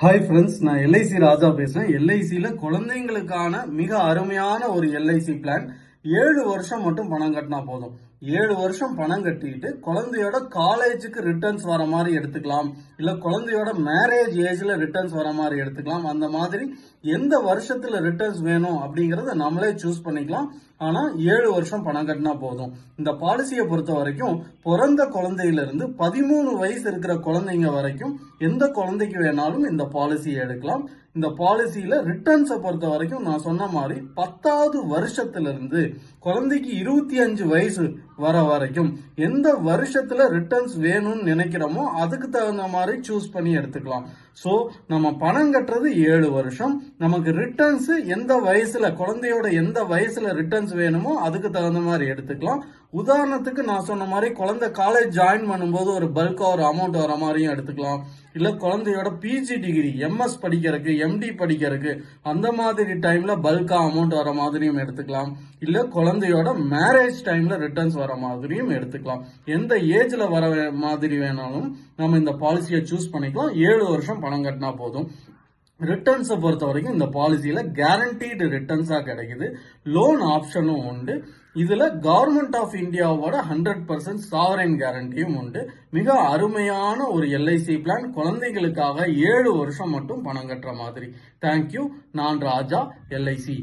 Hi friends, நான் LIC ராஜா பேசுறேன். எல்ஐசியில குழந்தைங்களுக்கான மிக அருமையான ஒரு எல்ஐசி பிளான். 7 வருஷம் மட்டும் பணம் கட்டினா போதும். 7 வருஷம் பணம் கட்டிட்டு குழந்தையோட காலேஜுக்கு ரிட்டர்ன்ஸ் வர மாதிரி எடுத்துக்கலாம், இல்ல குழந்தையோட மேரேஜ் ஏஜ்ல ரிட்டர்ன்ஸ் வர மாதிரி எடுத்துக்கலாம். அந்த மாதிரி எந்த வருஷத்துல ரிட்டர்ன்ஸ் வேணும் அப்படிங்கறத நம்மளே சூஸ் பண்ணிக்கலாம். ஆனா 7 வருஷம் பணம் கட்டினா போதும். இந்த பாலிசியை பொறுத்த வரைக்கும் பிறந்த குழந்தையில இருந்து 13 வயசு இருக்கிற குழந்தைங்க வரைக்கும் எந்த குழந்தைக்கு வேணாலும் இந்த பாலிசியை எடுக்கலாம். இந்த பாலிசியில ரிட்டர்ன்ஸை பொறுத்த வரைக்கும் நான் சொன்ன மாதிரி 10வது வருஷத்துல இருந்து குழந்தைக்கு 25 வயசு வர வரைக்கும் எந்த வருஷத்துல ரிட்டர்ன்ஸ் வேணும்னு நினைக்கிறோமோ அதுக்கு தகுந்த மாதிரி சூஸ் பண்ணி எடுத்துக்கலாம். சோ நம்ம பணம் கட்டுறது 7 வருஷம், நமக்கு ரிட்டர்ன்ஸ் எந்த வயசுல குழந்தையோட எந்த வயசுல ரிட்டர்ன்ஸ் வேணுமோ அதுக்கு தகுந்த மாதிரி எடுத்துக்கலாம். உதாரணத்துக்கு நான் சொன்ன மாதிரி குழந்தை காலேஜ் ஜாயின் பண்ணும்போது ஒரு பல்கா ஒரு அமௌண்ட் வர மாதிரியும் எடுத்துக்கலாம். இல்ல குழந்தையோட பிஜி டிகிரி எம்எஸ் படிக்கிறதுக்கு எம்டி படிக்கிறதுக்கு அந்த மாதிரி டைம்ல பல்கா அமௌண்ட் வர மாதிரியும் எடுத்துக்கலாம். இல்ல குழந்தையோட மேரேஜ் டைம்ல ரிட்டர்ன்ஸ் வர மாதிரியும் எடுத்துக்கலாம். எந்த ஏஜ்ல வர மாதிரி வேணாலும் நம்ம இந்த பாலிசியை சூஸ் பண்ணிக்கலாம். 7 வருஷம் பணம் கட்டினா போதும். ரிட்டர்ன்ஸை பொறுத்த வரைக்கும் இந்த பாலிசியில கேரண்டீடு ரிட்டர்ன்ஸா கிடைக்குது. லோன் ஆப்ஷனும் உண்டு. இதுல கவர்மெண்ட் ஆஃப் இந்தியாவோட 100% சாவரின் கேரண்டியும் உண்டு. மிக அருமையான ஒரு எல்ஐசி பிளான். குழந்தைகளுக்காக 7 வருஷம் மட்டும் பணம் கட்டுற மாதிரி. தேங்க்யூ. நான் ராஜா, எல்ஐசி.